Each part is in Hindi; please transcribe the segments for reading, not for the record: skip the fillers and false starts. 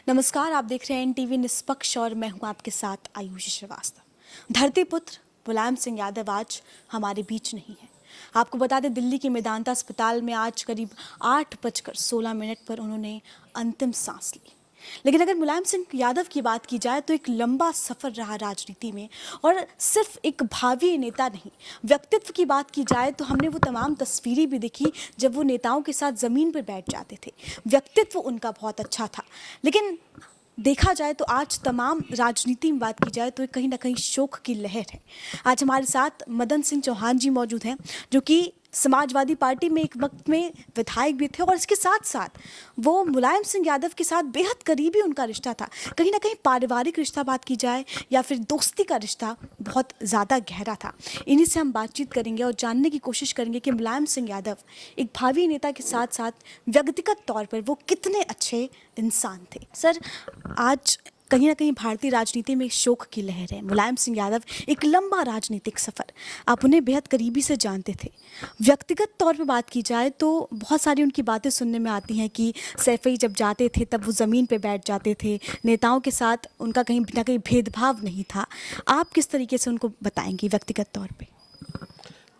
नमस्कार, आप देख रहे हैं एनटीवी निष्पक्ष और मैं हूं आपके साथ आयुषी श्रीवास्तव। धरती पुत्र मुलायम सिंह यादव आज हमारे बीच नहीं है। आपको बता दें, दिल्ली के मेदांता अस्पताल में आज करीब 8:16 पर उन्होंने अंतिम सांस ली। लेकिन अगर मुलायम सिंह यादव की बात की जाए तो एक लंबा सफर रहा राजनीति में, और सिर्फ एक भावी नेता नहीं, व्यक्तित्व की बात की जाए तो हमने वो तमाम तस्वीरें भी देखी जब वो नेताओं के साथ ज़मीन पर बैठ जाते थे। व्यक्तित्व उनका बहुत अच्छा था, लेकिन देखा जाए तो आज तमाम राजनीति में बात की जाए तो कहीं ना कहीं शोक की लहर है। आज हमारे साथ मदन सिंह चौहान जी मौजूद हैं, जो कि समाजवादी पार्टी में एक वक्त में विधायक भी थे, और इसके साथ साथ वो मुलायम सिंह यादव के साथ बेहद करीबी उनका रिश्ता था। कहीं ना कहीं पारिवारिक रिश्ता बात की जाए या फिर दोस्ती का रिश्ता बहुत ज़्यादा गहरा था। इन्हीं से हम बातचीत करेंगे और जानने की कोशिश करेंगे कि मुलायम सिंह यादव एक भावी नेता के साथ साथ व्यक्तिगत तौर पर वो कितने अच्छे इंसान थे। सर, आज कहीं ना कहीं भारतीय राजनीति में शोक की लहर है। मुलायम सिंह यादव एक लंबा राजनीतिक सफ़र, आप उन्हें बेहद करीबी से जानते थे। व्यक्तिगत तौर पे बात की जाए तो बहुत सारी उनकी बातें सुनने में आती हैं कि सैफई जब जाते थे तब वो ज़मीन पे बैठ जाते थे, नेताओं के साथ उनका कहीं ना कहीं भेदभाव नहीं था। आप किस तरीके से उनको बताएंगी व्यक्तिगत तौर पे?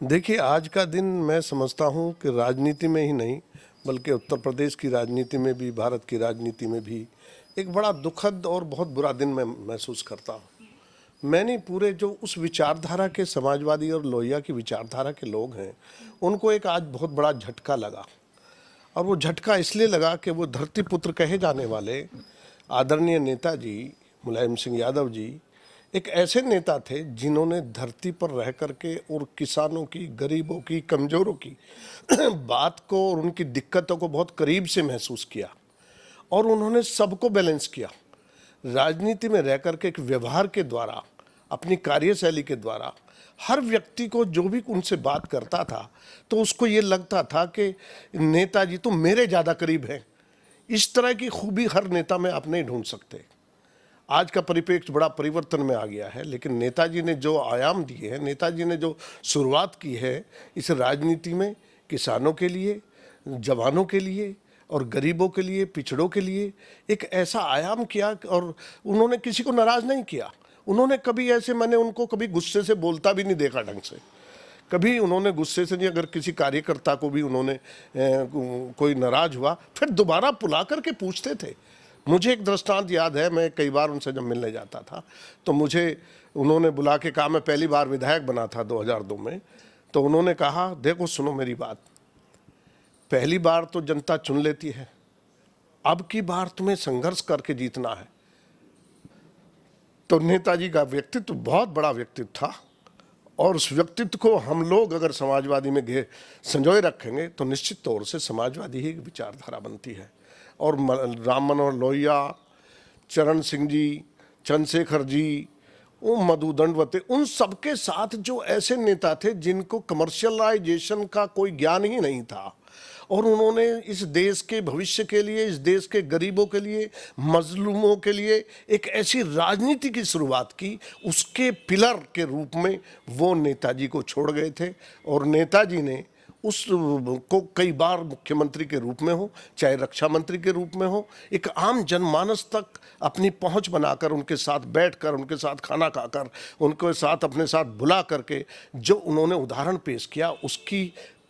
देखिए, आज का दिन मैं समझता हूँ कि राजनीति में ही नहीं बल्कि उत्तर प्रदेश की राजनीति में भी, भारत की राजनीति में भी एक बड़ा दुखद और बहुत बुरा दिन मैं महसूस करता हूँ। मैंने पूरे जो उस विचारधारा के समाजवादी और लोहिया की विचारधारा के लोग हैं, उनको एक आज बहुत बड़ा झटका लगा। और वो झटका इसलिए लगा कि वो धरती पुत्र कहे जाने वाले आदरणीय नेताजी मुलायम सिंह यादव जी एक ऐसे नेता थे जिन्होंने धरती पर रह करके और किसानों की, गरीबों की, कमज़ोरों की बात को और उनकी दिक्कतों को बहुत करीब से महसूस किया, और उन्होंने सबको बैलेंस किया। राजनीति में रह करके एक व्यवहार के द्वारा, अपनी कार्यशैली के द्वारा हर व्यक्ति को जो भी उनसे बात करता था तो उसको ये लगता था कि नेताजी तो मेरे ज़्यादा करीब हैं। इस तरह की खूबी हर नेता में आप नहीं ढूंढ सकते। आज का परिप्रेक्ष्य बड़ा परिवर्तन में आ गया है, लेकिन नेताजी ने जो आयाम दिए हैं, नेताजी ने जो शुरुआत की है इस राजनीति में, किसानों के लिए, जवानों के लिए और गरीबों के लिए, पिछड़ों के लिए एक ऐसा आयाम किया, और उन्होंने किसी को नाराज़ नहीं किया। उन्होंने कभी ऐसे, मैंने उनको कभी गुस्से से बोलता भी नहीं देखा ढंग से, कभी उन्होंने गुस्से से नहीं। अगर किसी कार्यकर्ता को भी उन्होंने कोई नाराज़ हुआ फिर दोबारा बुला करके पूछते थे। मुझे एक दृष्टांत याद है, मैं कई बार उनसे जब मिलने जाता था तो मुझे उन्होंने बुला के कहा, मैं पहली बार विधायक बना था 2002 में, तो उन्होंने कहा, देखो सुनो मेरी बात, पहली बार तो जनता चुन लेती है, अब की बार तुम्हें संघर्ष करके जीतना है। तो नेताजी का व्यक्तित्व बहुत बड़ा व्यक्तित्व था, और उस व्यक्तित्व को हम लोग अगर समाजवादी में संजोए रखेंगे तो निश्चित तौर से समाजवादी ही विचारधारा बनती है। और राम मनोहर लोहिया, चरण सिंह जी, चंद्रशेखर जी, वो मधु दंडवते, उन सबके साथ जो ऐसे नेता थे जिनको कमर्शियलाइजेशन का कोई ज्ञान ही नहीं था, और उन्होंने इस देश के भविष्य के लिए, इस देश के गरीबों के लिए, मजलूमों के लिए एक ऐसी राजनीति की शुरुआत की, उसके पिलर के रूप में वो नेताजी को छोड़ गए थे। और नेताजी ने उस को कई बार मुख्यमंत्री के रूप में हो, चाहे रक्षा मंत्री के रूप में हो, एक आम जनमानस तक अपनी पहुंच बनाकर, उनके साथ बैठकर, उनके साथ खाना खाकर, उनके साथ अपने साथ बुला करके जो उन्होंने उदाहरण पेश किया,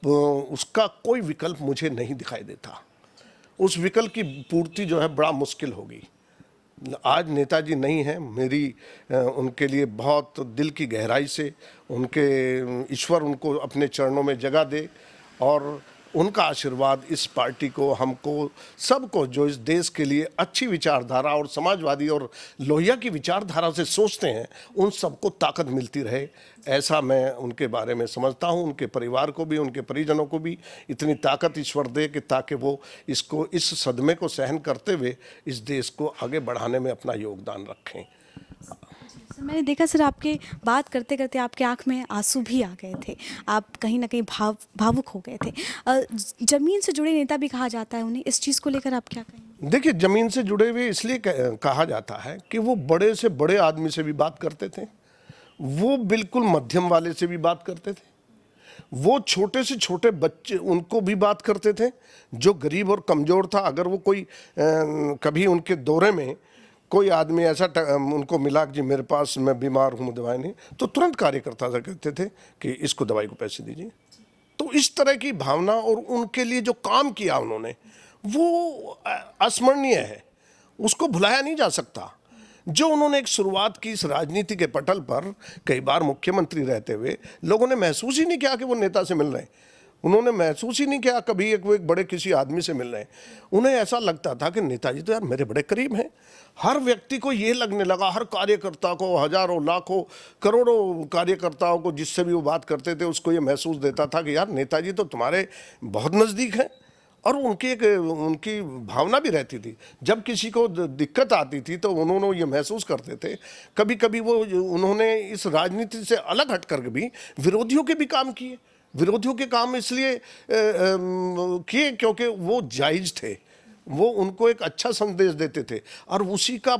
उसका कोई विकल्प मुझे नहीं दिखाई देता। उस विकल्प की पूर्ति जो है बड़ा मुश्किल होगी। आज नेताजी नहीं हैं, मेरी उनके लिए बहुत दिल की गहराई से उनके ईश्वर उनको अपने चरणों में जगह दे, और उनका आशीर्वाद इस पार्टी को, हमको, सबको जो इस देश के लिए अच्छी विचारधारा और समाजवादी और लोहिया की विचारधारा से सोचते हैं, उन सबको ताकत मिलती रहे, ऐसा मैं उनके बारे में समझता हूं। उनके परिवार को भी, उनके परिजनों को भी इतनी ताकत ईश्वर दे कि ताकि वो इस सदमे को सहन करते हुए इस देश को आगे बढ़ाने में अपना योगदान रखें। मैंने देखा सर, आपके बात करते करते आपके आंख में आंसू भी आ गए थे, आप कहीं ना कहीं भावुक हो गए थे। जमीन से जुड़े नेता भी कहा जाता है उन्हें, इस चीज़ को लेकर आप क्या कहेंगे? देखिए, जमीन से जुड़े हुए इसलिए कहा जाता है कि वो बड़े से बड़े आदमी से भी बात करते थे, वो बिल्कुल मध्यम वाले से भी बात करते थे, वो छोटे से छोटे बच्चे उनको भी बात करते थे, जो गरीब और कमज़ोर था। अगर वो कोई कभी उनके दौरे में कोई आदमी ऐसा उनको मिला कि जी मेरे पास, मैं बीमार हूँ, दवाई नहीं, तो तुरंत कार्यकर्ता से कहते थे कि इसको दवाई को पैसे दीजिए। तो इस तरह की भावना और उनके लिए जो काम किया उन्होंने, वो अस्मरणीय है, उसको भुलाया नहीं जा सकता। जो उन्होंने एक शुरुआत की इस राजनीति के पटल पर, कई बार मुख्यमंत्री रहते हुए लोगों ने महसूस ही नहीं किया कि वो नेता से मिल रहे हैं। उन्होंने महसूस ही नहीं किया कभी वो एक बड़े किसी आदमी से मिल रहे हैं। उन्हें ऐसा लगता था कि नेताजी तो यार मेरे बड़े करीब हैं। हर व्यक्ति को ये लगने लगा, हर कार्यकर्ता को, हजारों लाखों करोड़ों कार्यकर्ताओं को जिससे भी वो बात करते थे, उसको ये महसूस देता था कि यार नेताजी तो तुम्हारे बहुत नज़दीक हैं। और उनकी भावना भी रहती थी। जब किसी को दिक्कत आती थी तो उन्होंने ये महसूस करते थे। कभी कभी उन्होंने इस राजनीति से अलग हट कर भी विरोधियों के भी काम किए। विरोधियों के काम इसलिए किए क्योंकि वो जायज़ थे, वो उनको एक अच्छा संदेश देते थे। और उसी का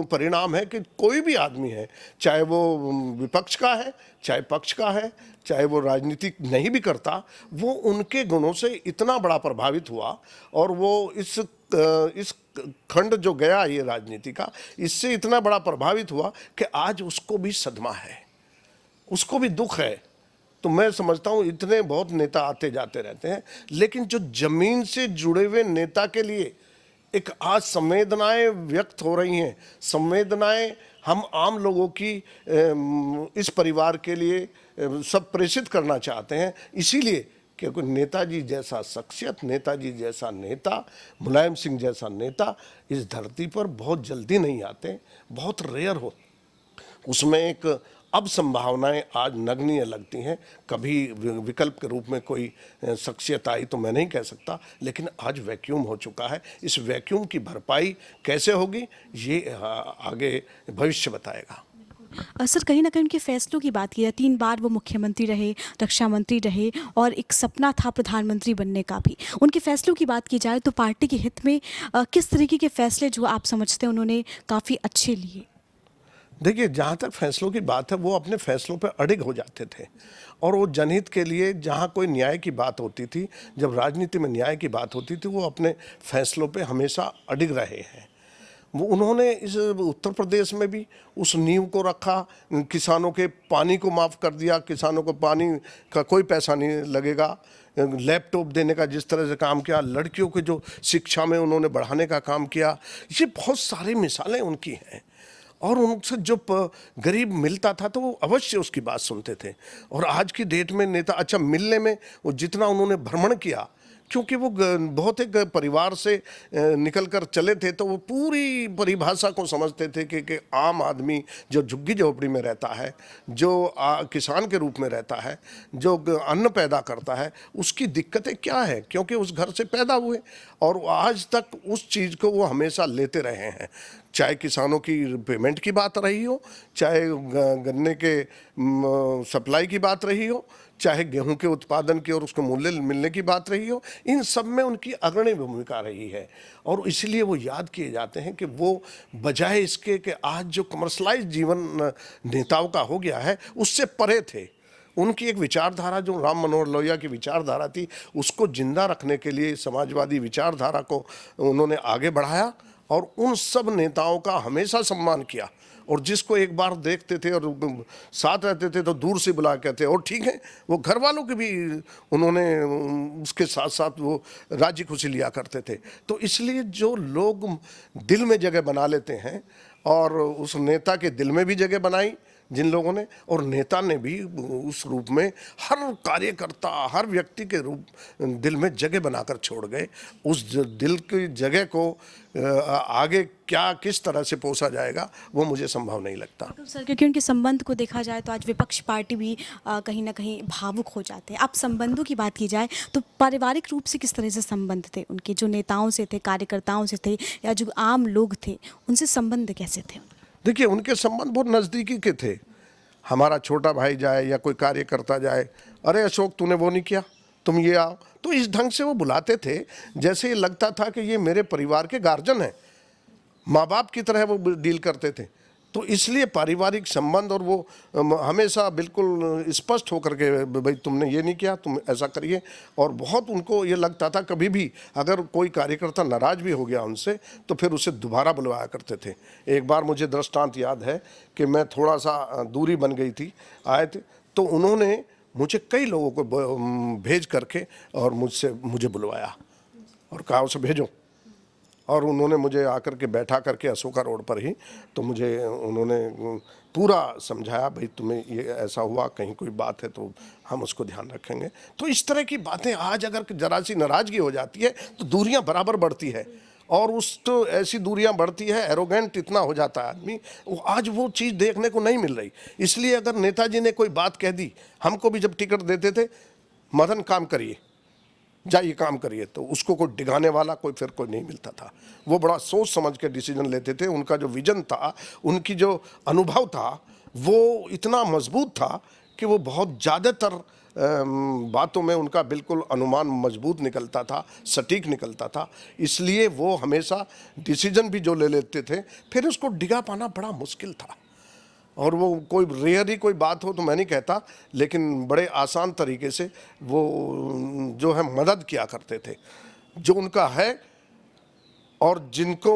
परिणाम है कि कोई भी आदमी है, चाहे वो विपक्ष का है, चाहे पक्ष का है, चाहे वो राजनीति नहीं भी करता, वो उनके गुणों से इतना बड़ा प्रभावित हुआ। और वो इस खंड जो गया ये राजनीति का, इससे इतना बड़ा प्रभावित हुआ कि आज उसको भी सदमा है, उसको भी दुख है। तो मैं समझता हूँ इतने बहुत नेता आते जाते रहते हैं, लेकिन जो जमीन से जुड़े हुए नेता के लिए एक आज संवेदनाएं व्यक्त हो रही हैं, संवेदनाएं हम आम लोगों की इस परिवार के लिए सब प्रेषित करना चाहते हैं। इसीलिए क्योंकि नेताजी जैसा शख्सियत, नेताजी जैसा नेता, मुलायम सिंह जैसा नेता इस धरती पर बहुत जल्दी नहीं आते, बहुत रेयर हो। उसमें एक अब संभावनाएं आज नगण्य लगती हैं। कभी विकल्प के रूप में कोई शख्सियत आई तो मैं नहीं कह सकता, लेकिन आज वैक्यूम हो चुका है। इस वैक्यूम की भरपाई कैसे होगी ये आगे भविष्य बताएगा। सर, कहीं ना कहीं उनके फैसलों की बात की जाए, 3 बार वो मुख्यमंत्री रहे, रक्षा मंत्री रहे और एक सपना था प्रधानमंत्री बनने का भी। उनके फैसलों की बात की जाए तो पार्टी के हित में किस तरीके के फैसले जो आप समझते हैं उन्होंने काफ़ी अच्छे लिए? देखिए, जहाँ तक फैसलों की बात है, वो अपने फैसलों पर अडिग हो जाते थे। और वो जनहित के लिए जहाँ कोई न्याय की बात होती थी, जब राजनीति में न्याय की बात होती थी, वो अपने फैसलों पे हमेशा अडिग रहे हैं। वो उन्होंने इस उत्तर प्रदेश में भी उस नींव को रखा। किसानों के पानी को माफ़ कर दिया, किसानों को पानी का कोई पैसा नहीं लगेगा। लैपटॉप देने का जिस तरह से काम किया, लड़कियों के जो शिक्षा में उन्होंने बढ़ाने का काम किया, ये बहुत सारी मिसालें उनकी हैं। और उनसे जो गरीब मिलता था तो वो अवश्य उसकी बात सुनते थे। और आज की डेट में नेता, अच्छा मिलने में वो जितना उन्होंने भ्रमण किया, क्योंकि वो बहुत एक परिवार से निकल कर चले थे, तो वो पूरी परिभाषा को समझते थे कि आम आदमी जो झुग्गी झोपड़ी में रहता है, जो किसान के रूप में रहता है, जो अन्न पैदा करता है, उसकी दिक्कतें क्या है, क्योंकि उस घर से पैदा हुए। और आज तक उस चीज़ को वो हमेशा लेते रहे हैं। चाहे किसानों की पेमेंट की बात रही हो, चाहे गन्ने के सप्लाई की बात रही हो, चाहे गेहूं के उत्पादन की और उसको मूल्य मिलने की बात रही हो, इन सब में उनकी अग्रणी भूमिका रही है। और इसलिए वो याद किए जाते हैं कि वो बजाय इसके कि आज जो कमर्शलाइज जीवन नेताओं का हो गया है, उससे परे थे। उनकी एक विचारधारा, जो राम मनोहर लोहिया की विचारधारा थी, उसको जिंदा रखने के लिए समाजवादी विचारधारा को उन्होंने आगे बढ़ाया और उन सब नेताओं का हमेशा सम्मान किया। और जिसको एक बार देखते थे और साथ रहते थे तो दूर से बुला कहते और ठीक है, वो घर वालों के भी उन्होंने उसके साथ साथ वो राजी खुशी लिया करते थे। तो इसलिए जो लोग दिल में जगह बना लेते हैं, और उस नेता के दिल में भी जगह बनाई जिन लोगों ने, और नेता ने भी उस रूप में हर कार्यकर्ता, हर व्यक्ति के रूप दिल में जगह बनाकर छोड़ गए। उस दिल की जगह को आगे क्या किस तरह से पोसा जाएगा वो मुझे संभव नहीं लगता। तो सर, क्योंकि उनके संबंध को देखा जाए तो आज विपक्ष पार्टी भी कहीं ना कहीं भावुक हो जाते हैं। अब संबंधों की बात की जाए तो पारिवारिक रूप से किस तरह से संबंध थे उनके, जो नेताओं से थे, कार्यकर्ताओं से थे, या जो आम लोग थे, उनसे संबंध कैसे थे? देखिए, उनके संबंध बहुत नज़दीकी के थे। हमारा छोटा भाई जाए या कोई कार्यकर्ता जाए, अरे अशोक तूने वो नहीं किया, तुम ये आओ, तो इस ढंग से वो बुलाते थे जैसे ये लगता था कि ये मेरे परिवार के गार्जियन हैं, माँ बाप की तरह वो डील करते थे। तो इसलिए पारिवारिक संबंध और वो हमेशा बिल्कुल स्पष्ट होकर के भाई तुमने ये नहीं किया, तुम ऐसा करिए। और बहुत उनको ये लगता था कभी भी अगर कोई कार्यकर्ता नाराज भी हो गया उनसे तो फिर उसे दोबारा बुलवाया करते थे। एक बार मुझे दृष्टांत याद है कि मैं थोड़ा सा दूरी बन गई थी, आए थे, तो उन्होंने मुझे कई लोगों को भेज करके और मुझे बुलवाया और कहा उसे भेजो। और उन्होंने मुझे आकर के बैठा करके अशोका रोड पर ही, तो मुझे उन्होंने पूरा समझाया, भाई तुम्हें ये ऐसा हुआ, कहीं कोई बात है तो हम उसको ध्यान रखेंगे। तो इस तरह की बातें आज अगर जरा सी नाराज़गी हो जाती है तो दूरियां बराबर बढ़ती है, और उस तो ऐसी दूरियां बढ़ती है, एरोगेंट इतना हो जाता है आदमी। आज वो चीज़ देखने को नहीं मिल रही। इसलिए अगर नेताजी ने कोई बात कह दी, हमको भी जब टिकट देते थे, मदन काम करिए, जाइए काम करिए, तो उसको कोई डिगाने वाला कोई नहीं मिलता था। वो बड़ा सोच समझ के डिसीजन लेते थे। उनका जो विजन था, उनकी जो अनुभव था, वो इतना मजबूत था कि वो बहुत ज़्यादातर बातों में उनका बिल्कुल अनुमान मजबूत निकलता था, सटीक निकलता था। इसलिए वो हमेशा डिसीजन भी जो ले लेते थे, फिर उसको डिगा पाना बड़ा मुश्किल था। और वो कोई रेयर ही कोई बात हो तो मैं नहीं कहता, लेकिन बड़े आसान तरीके से वो जो है मदद किया करते थे। जो उनका है और जिनको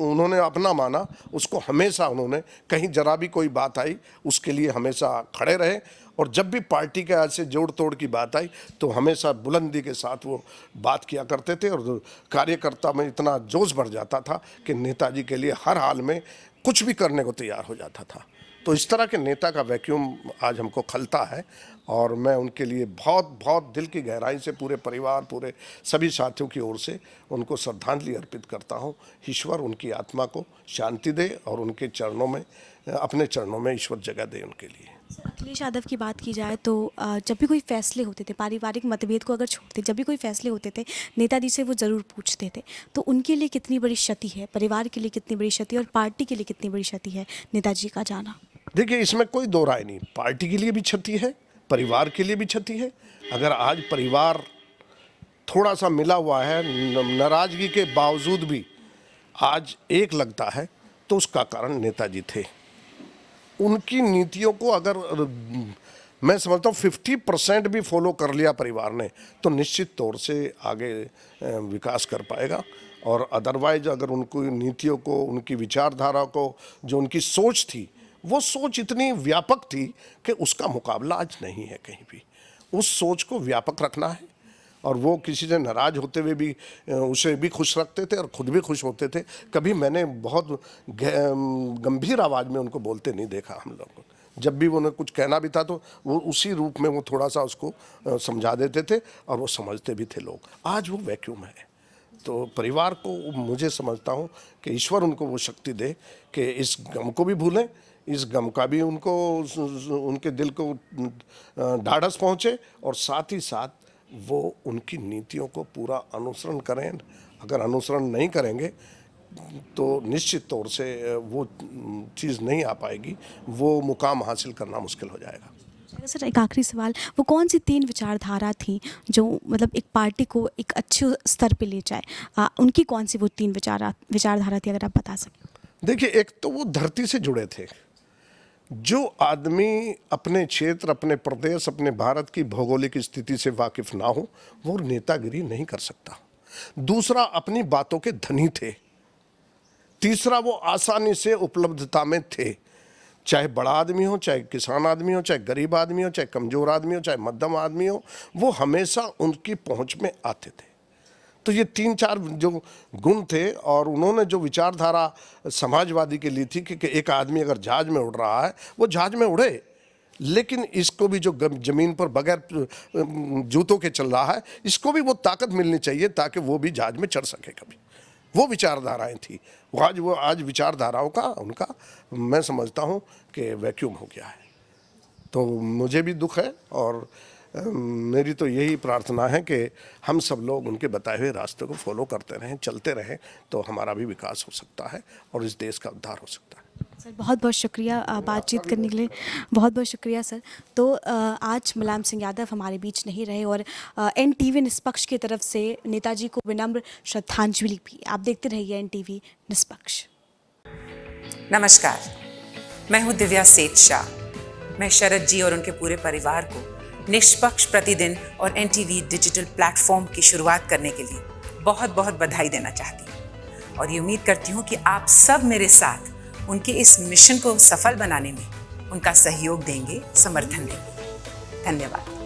उन्होंने अपना माना, उसको हमेशा उन्होंने, कहीं जरा भी कोई बात आई उसके लिए हमेशा खड़े रहे। और जब भी पार्टी के आज से जोड़ तोड़ की बात आई तो हमेशा बुलंदी के साथ वो बात किया करते थे। और कार्यकर्ता में इतना जोश भर जाता था कि नेताजी के लिए हर हाल में कुछ भी करने को तैयार हो जाता था। तो इस तरह के नेता का वैक्यूम आज हमको खलता है, और मैं उनके लिए बहुत बहुत दिल की गहराई से पूरे परिवार, पूरे सभी साथियों की ओर से उनको श्रद्धांजलि अर्पित करता हूँ। ईश्वर उनकी आत्मा को शांति दे और उनके चरणों में, अपने चरणों में ईश्वर जगह दे उनके लिए। अखिलेश यादव की बात की जाए तो जब भी कोई फैसले होते थे, पारिवारिक मतभेद को अगर छोड़ते, जब भी कोई फैसले होते थे नेताजी से वो ज़रूर पूछते थे। तो उनके लिए कितनी बड़ी क्षति है, परिवार के लिए कितनी बड़ी क्षति और पार्टी के लिए कितनी बड़ी क्षति है नेताजी का जाना? देखिए, इसमें कोई दो राय नहीं। पार्टी के लिए भी क्षति है, परिवार के लिए भी क्षति है। अगर आज परिवार थोड़ा सा मिला हुआ है, नाराजगी के बावजूद भी आज एक लगता है, तो उसका कारण नेताजी थे। उनकी नीतियों को अगर मैं समझता हूँ 50% भी फॉलो कर लिया परिवार ने, तो निश्चित तौर से आगे विकास कर पाएगा। और अदरवाइज अगर उनकी नीतियों को, उनकी विचारधारा को, जो उनकी सोच थी, वो सोच इतनी व्यापक थी कि उसका मुकाबला आज नहीं है कहीं भी। उस सोच को व्यापक रखना है, और वो किसी से नाराज होते हुए भी उसे भी खुश रखते थे और खुद भी खुश होते थे। कभी मैंने बहुत गंभीर आवाज़ में उनको बोलते नहीं देखा हम लोग। जब भी उन्हें कुछ कहना भी था तो वो उसी रूप में वो थोड़ा सा उसको समझा देते थे, और वो समझते भी थे लोग। आज वो वैक्यूम है। तो परिवार को मुझे समझता हूँ कि ईश्वर उनको वो शक्ति दे कि इस गम को भी भूलें, इस गम का भी उनको, उनके दिल को ढाढ़स पहुँचे, और साथ ही साथ वो उनकी नीतियों को पूरा अनुसरण करें। अगर अनुसरण नहीं करेंगे तो निश्चित तौर से वो चीज़ नहीं आ पाएगी, वो मुकाम हासिल करना मुश्किल हो जाएगा। सर, एक आखिरी सवाल, वो कौन सी 3 विचारधारा थी जो मतलब एक पार्टी को एक अच्छे स्तर पे ले जाए? उनकी कौन सी वो 3 विचारधारा थी, अगर आप बता सकें? देखिए, एक तो वो धरती से जुड़े थे। जो आदमी अपने क्षेत्र, अपने प्रदेश, अपने भारत की भौगोलिक स्थिति से वाकिफ ना हो, वो नेतागिरी नहीं कर सकता। दूसरा, अपनी बातों के धनी थे। तीसरा, वो आसानी से उपलब्धता में थे। चाहे बड़ा आदमी हो, चाहे किसान आदमी हो, चाहे गरीब आदमी हो, चाहे कमज़ोर आदमी हो, चाहे मध्यम आदमी हो, वो हमेशा उनकी पहुंच में आते थे। तो ये 3-4 जो गुण थे, और उन्होंने जो विचारधारा समाजवादी के लिए थी कि एक आदमी अगर जहाज में उड़ रहा है, वो जहाज में उड़े, लेकिन इसको भी जो जमीन पर बगैर जूतों के चल रहा है, इसको भी वो ताकत मिलनी चाहिए ताकि वो भी जहाज में चढ़ सके कभी। वो विचारधाराएं थी। वो आज विचारधाराओं का उनका मैं समझता हूँ कि वैक्यूम हो गया है। तो मुझे भी दुख है, और मेरी तो यही प्रार्थना है कि हम सब लोग उनके बताए हुए रास्ते को फॉलो करते रहें, चलते रहें, तो हमारा भी विकास हो सकता है और इस देश का उद्धार हो सकता है। सर, बहुत बहुत शुक्रिया बातचीत करने के लिए, बहुत बहुत शुक्रिया सर। तो आज मुलायम सिंह यादव हमारे बीच नहीं रहे, और NTV निष्पक्ष की तरफ से नेताजी को विनम्र श्रद्धांजलि भी। आप देखते रहिए NTV निष्पक्ष। नमस्कार, मैं हूं दिव्या सेठ शाह। मैं शरद जी और उनके पूरे परिवार को निष्पक्ष प्रतिदिन और एनटीवी डिजिटल प्लेटफॉर्म की शुरुआत करने के लिए बहुत बहुत बधाई देना चाहती हूँ और ये उम्मीद करती हूँ कि आप सब मेरे साथ उनके इस मिशन को सफल बनाने में उनका सहयोग देंगे, समर्थन देंगे। धन्यवाद।